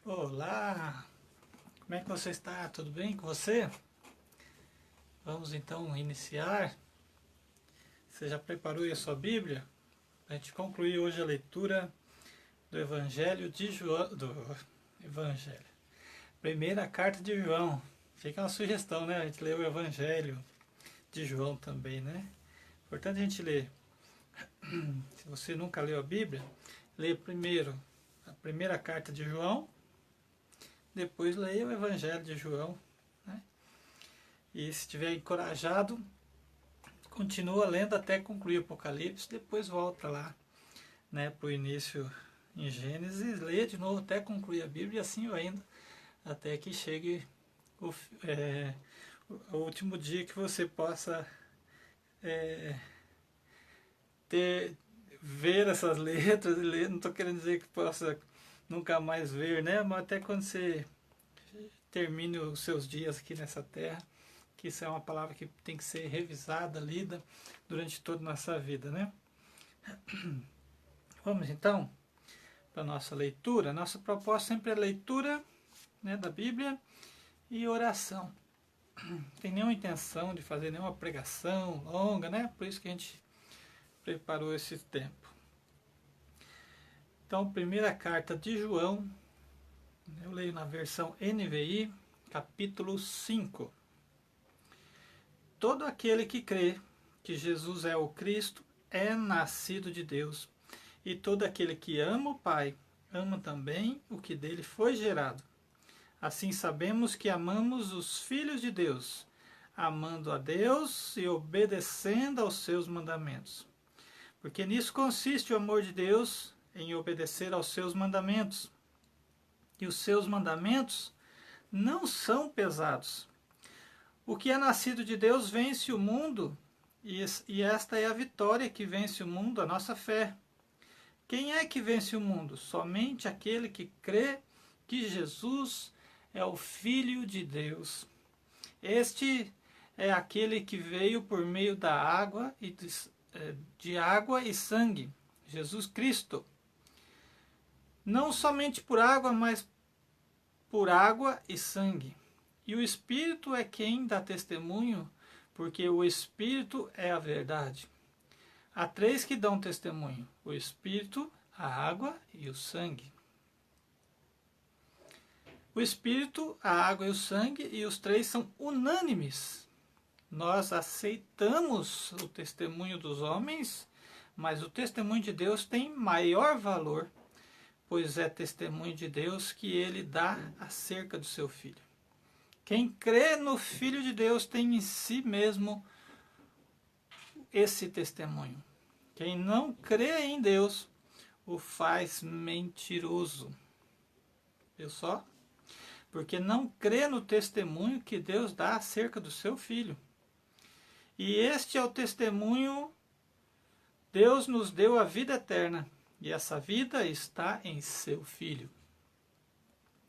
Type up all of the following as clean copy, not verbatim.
Olá, como é que você está? Tudo bem com você? Vamos então iniciar. Você já preparou aí a sua Bíblia? A gente concluir hoje a leitura do Evangelho de João, primeira carta de João. Fica uma sugestão, né? A gente lê o Evangelho de João também, né? Importante a gente ler. Se você nunca leu a Bíblia, lê primeiro a primeira carta de João, depois leia o Evangelho de João, né? E se estiver encorajado, continua lendo até concluir o Apocalipse, depois volta lá, né, para o início em Gênesis, lê de novo até concluir a Bíblia, e assim vai indo, até que chegue o último dia que você possa ver essas letras e ler. Não estou querendo dizer que possa nunca mais ver, né, mas até quando você termine os seus dias aqui nessa terra, que isso é uma palavra que tem que ser revisada, lida durante toda a nossa vida, né? Vamos então para a nossa leitura. Nossa proposta sempre é leitura, né, da Bíblia e oração. Não tem nenhuma intenção de fazer nenhuma pregação longa, né? Por isso que a gente preparou esse tempo. Então, primeira carta de João, eu leio na versão NVI, capítulo 5. Todo aquele que crê que Jesus é o Cristo é nascido de Deus, e todo aquele que ama o Pai ama também o que dele foi gerado. Assim sabemos que amamos os filhos de Deus, amando a Deus e obedecendo aos seus mandamentos. Porque nisso consiste o amor de Deus, em obedecer aos seus mandamentos. E os seus mandamentos não são pesados. O que é nascido de Deus vence o mundo, e esta é a vitória que vence o mundo, a nossa fé. Quem é que vence o mundo? Somente aquele que crê que Jesus é o Filho de Deus. Este é aquele que veio por meio da água e de água e sangue, Jesus Cristo. Não somente por água, mas por água e sangue. E o Espírito é quem dá testemunho, porque o Espírito é a verdade. Há três que dão testemunho: o Espírito, a água e o sangue. O Espírito, a água e o sangue, e os três são unânimes. Nós aceitamos o testemunho dos homens, mas o testemunho de Deus tem maior valor, pois é testemunho de Deus que ele dá acerca do seu Filho. Quem crê no Filho de Deus tem em si mesmo esse testemunho. Quem não crê em Deus o faz mentiroso. Viu só? Porque não crê no testemunho que Deus dá acerca do seu Filho. E este é o testemunho: Deus nos deu a vida eterna, e essa vida está em seu Filho.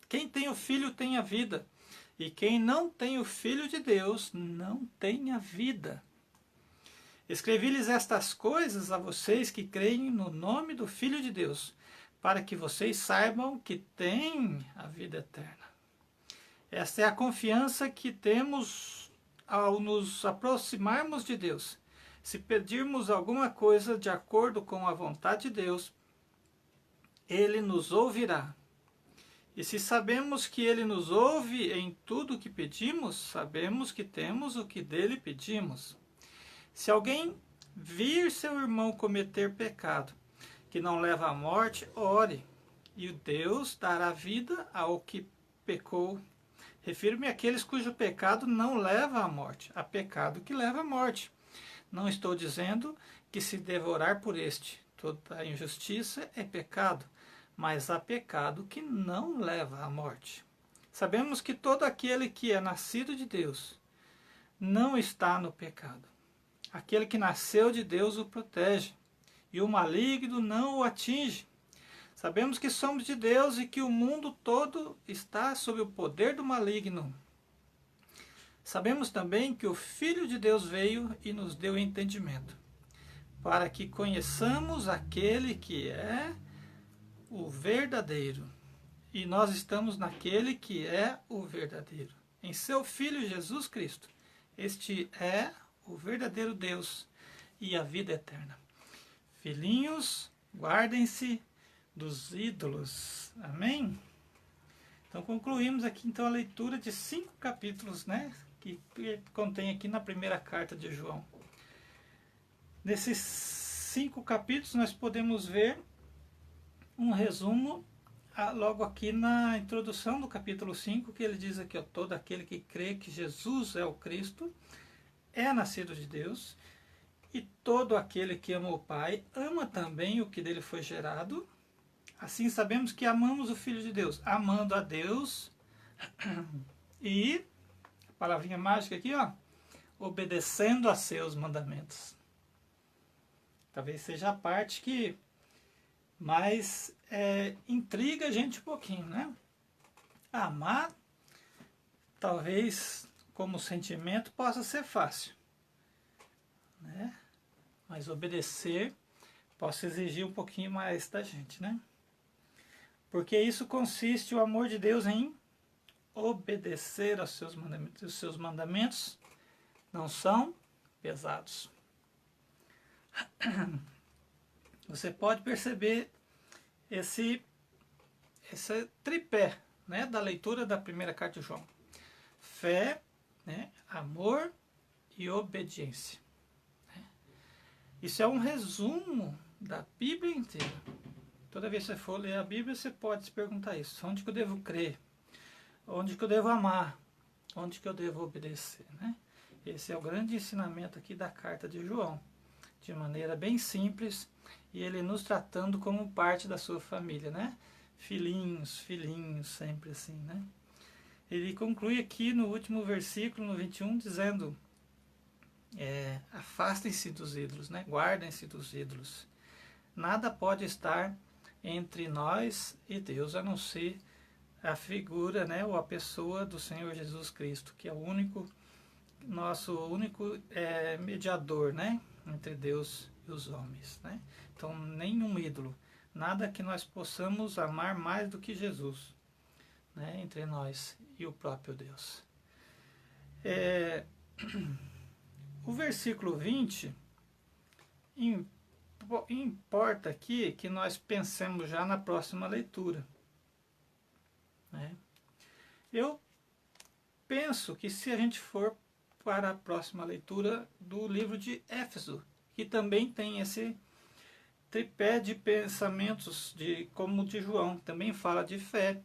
Quem tem o Filho tem a vida, e quem não tem o Filho de Deus não tem a vida. Escrevi-lhes estas coisas a vocês que creem no nome do Filho de Deus, para que vocês saibam que têm a vida eterna. Esta é a confiança que temos ao nos aproximarmos de Deus. Se pedirmos alguma coisa de acordo com a vontade de Deus, Ele nos ouvirá. E se sabemos que Ele nos ouve em tudo o que pedimos, sabemos que temos o que dele pedimos. Se alguém vir seu irmão cometer pecado que não leva à morte, ore, e o Deus dará vida ao que pecou. Refiro-me àqueles cujo pecado não leva à morte, a pecado que leva à morte. Não estou dizendo que se devorar por este, toda injustiça é pecado, mas há pecado que não leva à morte. Sabemos que todo aquele que é nascido de Deus não está no pecado. Aquele que nasceu de Deus o protege, e o maligno não o atinge. Sabemos que somos de Deus e que o mundo todo está sob o poder do maligno. Sabemos também que o Filho de Deus veio e nos deu entendimento, para que conheçamos aquele que é o verdadeiro. E nós estamos naquele que é o verdadeiro, em seu Filho Jesus Cristo. Este é o verdadeiro Deus e a vida eterna. Filhinhos, guardem-se dos ídolos. Amém? Então concluímos aqui então a leitura de 5 capítulos, né, que contém aqui na primeira carta de João. Nesses 5 capítulos nós podemos ver um resumo logo aqui na introdução do capítulo 5, que ele diz aqui, ó, todo aquele que crê que Jesus é o Cristo é nascido de Deus, e todo aquele que ama o Pai ama também o que dele foi gerado. Assim sabemos que amamos o Filho de Deus, amando a Deus e, a palavrinha mágica aqui, ó, obedecendo a seus mandamentos. Talvez seja a parte que mais intriga a gente um pouquinho, né? Amar, talvez como sentimento, possa ser fácil, né? Mas obedecer possa exigir um pouquinho mais da gente, né? Porque isso consiste, o amor de Deus, em obedecer aos seus mandamentos. Os seus mandamentos não são pesados. Você pode perceber esse tripé, né, da leitura da primeira carta de João. Fé, né, amor e obediência. Isso é um resumo da Bíblia inteira. Toda vez que você for ler a Bíblia, você pode se perguntar isso. Onde que eu devo crer? Onde que eu devo amar? Onde que eu devo obedecer? Né? Esse é o grande ensinamento aqui da carta de João. De maneira bem simples, e ele nos tratando como parte da sua família, né? Filhinhos, filhinhos, sempre assim, né? Ele conclui aqui no último versículo, no 21, dizendo: afastem-se dos ídolos, né? Guardem-se dos ídolos. Nada pode estar entre nós e Deus, a não ser a figura, né, ou a pessoa do Senhor Jesus Cristo, que é o único, nosso único mediador, né, entre Deus e os homens, né? Então, nenhum ídolo, nada que nós possamos amar mais do que Jesus, né, entre nós e o próprio Deus. O versículo 20 importa aqui que nós pensemos já na próxima leitura, né? Eu penso que se a gente for para a próxima leitura do livro de Éfeso, que também tem esse tripé de pensamentos como o de João, também fala de fé,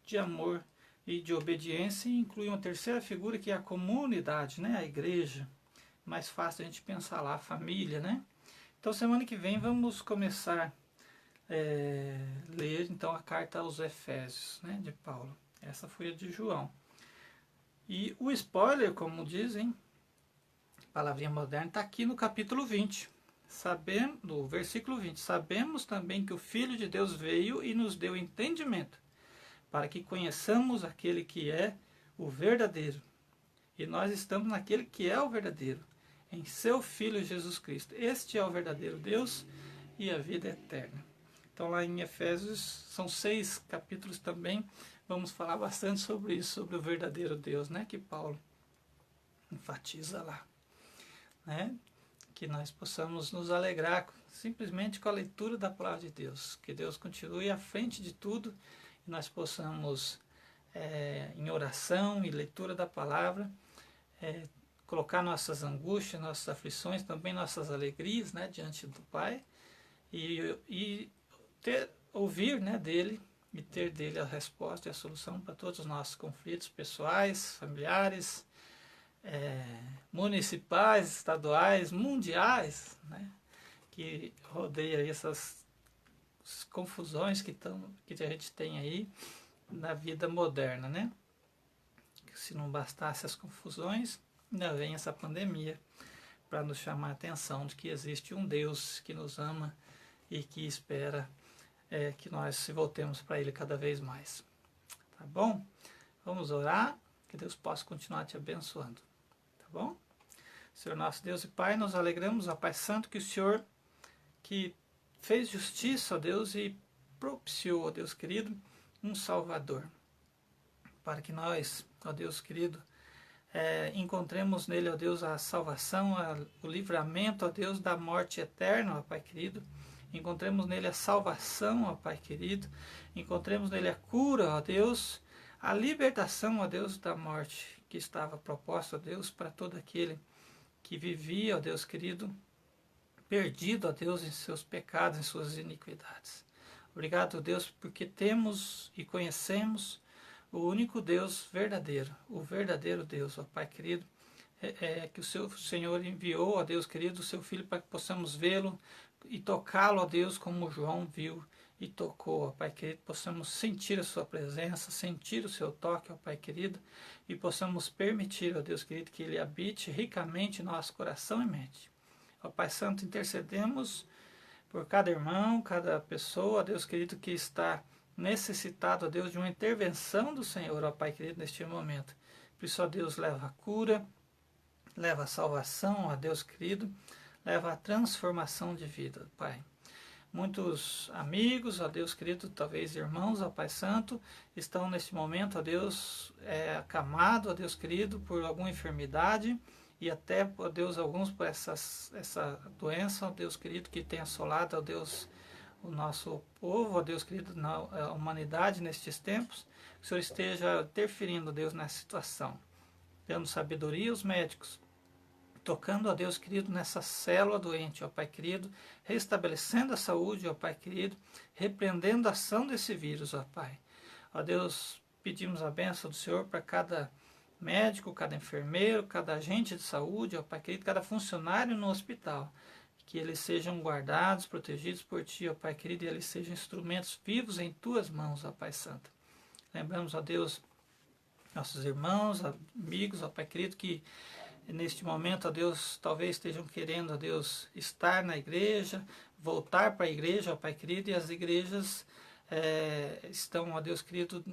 de amor e de obediência, e inclui uma terceira figura que é a comunidade, né? A igreja. Mais fácil a gente pensar lá, a família, né? Então, semana que vem vamos começar a ler então a carta aos Efésios, né, de Paulo. Essa foi a de João. E o spoiler, como dizem, palavrinha moderna, está aqui no capítulo 20. No versículo 20. Sabemos também que o Filho de Deus veio e nos deu entendimento, para que conheçamos aquele que é o verdadeiro. E nós estamos naquele que é o verdadeiro, em seu Filho Jesus Cristo. Este é o verdadeiro Deus e a vida eterna. Então lá em Efésios, são 6 capítulos também, vamos falar bastante sobre isso, sobre o verdadeiro Deus, né, que Paulo enfatiza lá, né? Que nós possamos nos alegrar simplesmente com a leitura da palavra de Deus, que Deus continue à frente de tudo, e nós possamos, em oração e leitura da palavra, colocar nossas angústias, nossas aflições, também nossas alegrias, né, diante do Pai, e ouvir, né, dele, e ter dele a resposta e a solução para todos os nossos conflitos pessoais, familiares, municipais, estaduais, mundiais, né, que rodeia essas confusões que a gente tem aí na vida moderna, né? Se não bastasse as confusões, ainda vem essa pandemia para nos chamar a atenção de que existe um Deus que nos ama e que espera que nós voltemos para Ele cada vez mais. Tá bom? Vamos orar, que Deus possa continuar te abençoando. Tá bom? Senhor nosso Deus e Pai, nos alegramos, ó Pai Santo, que o Senhor que fez justiça, ó Deus, e propiciou, ó Deus querido, um Salvador, para que nós, ó Deus querido, encontremos nele, ó Deus, a salvação, o livramento, ó Deus, da morte eterna, ó Pai querido. Encontremos nele a salvação, ó Pai querido. Encontremos nele a cura, ó Deus, a libertação, ó Deus, da morte que estava proposta, ó Deus, para todo aquele que vivia, ó Deus querido, perdido, ó Deus, em seus pecados, em suas iniquidades. Obrigado, Deus, porque temos e conhecemos o único Deus verdadeiro, o verdadeiro Deus, ó Pai querido, que o Senhor enviou, ó Deus querido, o seu Filho para que possamos vê-lo e tocá-lo, ó Deus, como João viu e tocou, ó Pai querido, possamos sentir a sua presença, sentir o seu toque, ó Pai querido, e possamos permitir, ó Deus querido, que ele habite ricamente em nosso coração e mente. Ó Pai Santo, intercedemos por cada irmão, cada pessoa, ó Deus querido, que está necessitado, ó Deus, de uma intervenção do Senhor, ó Pai querido, neste momento. Por isso, ó Deus, leva a cura, leva a salvação, ó Deus querido, leva a transformação de vida, Pai. Muitos amigos, ó Deus querido, talvez irmãos, ó Pai Santo, estão neste momento, ó Deus, acamados, ó Deus querido, por alguma enfermidade, e até, ó Deus, alguns por essa doença, ó Deus querido, que tem assolado, ó Deus, o nosso povo, ó Deus querido, na humanidade nestes tempos. Que o Senhor esteja interferindo, Deus, nessa situação, dando sabedoria aos médicos, tocando, ó Deus querido, nessa célula doente, ó Pai querido, restabelecendo a saúde, ó Pai querido, repreendendo a ação desse vírus, ó Pai. Ó Deus, pedimos a bênção do Senhor para cada médico, cada enfermeiro, cada agente de saúde, ó Pai querido, cada funcionário no hospital, que eles sejam guardados, protegidos por Ti, ó Pai querido, e eles sejam instrumentos vivos em Tuas mãos, ó Pai Santo. Lembramos, ó Deus, nossos irmãos, amigos, ó Pai querido, que neste momento, ó Deus, talvez estejam querendo, ó Deus, estar na igreja, voltar para a igreja, ó Pai querido, e as igrejas estão, ó Deus querido,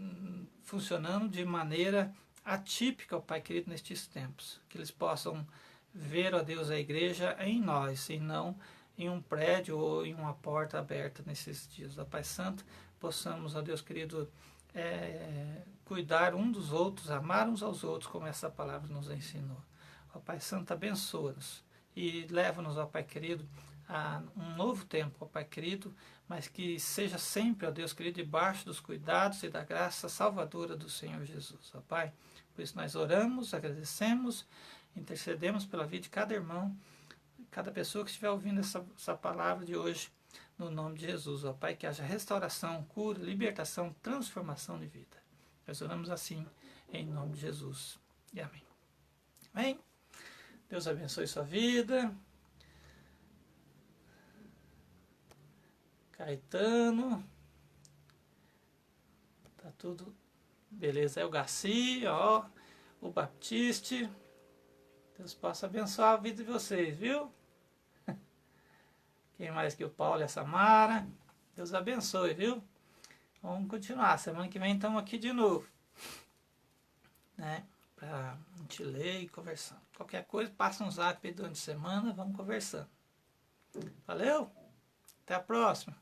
funcionando de maneira atípica, ó Pai querido, nestes tempos. Que eles possam ver, ó Deus, a igreja em nós, e não em um prédio ou em uma porta aberta nesses dias. Ó Pai Santo, possamos, ó Deus querido, cuidar um dos outros, amar uns aos outros, como essa palavra nos ensinou. Ó Pai Santo, abençoa-nos e leva-nos, ó Pai querido, a um novo tempo, ó Pai querido, mas que seja sempre, ó Deus querido, debaixo dos cuidados e da graça salvadora do Senhor Jesus, ó Pai. Por isso nós oramos, agradecemos, intercedemos pela vida de cada irmão, cada pessoa que estiver ouvindo essa palavra de hoje, no nome de Jesus, ó Pai, que haja restauração, cura, libertação, transformação de vida. Nós oramos assim, em nome de Jesus. E amém. Amém? Deus abençoe sua vida. Caetano. Tá tudo beleza. É o Garcia, ó. O Baptiste. Deus possa abençoar a vida de vocês, viu? Quem mais que o Paulo e a Samara. Deus abençoe, viu? Vamos continuar. Semana que vem estamos aqui de novo, né? Para a gente ler e conversar. Qualquer coisa, passa um zap durante a semana, vamos conversando. Valeu? Até a próxima.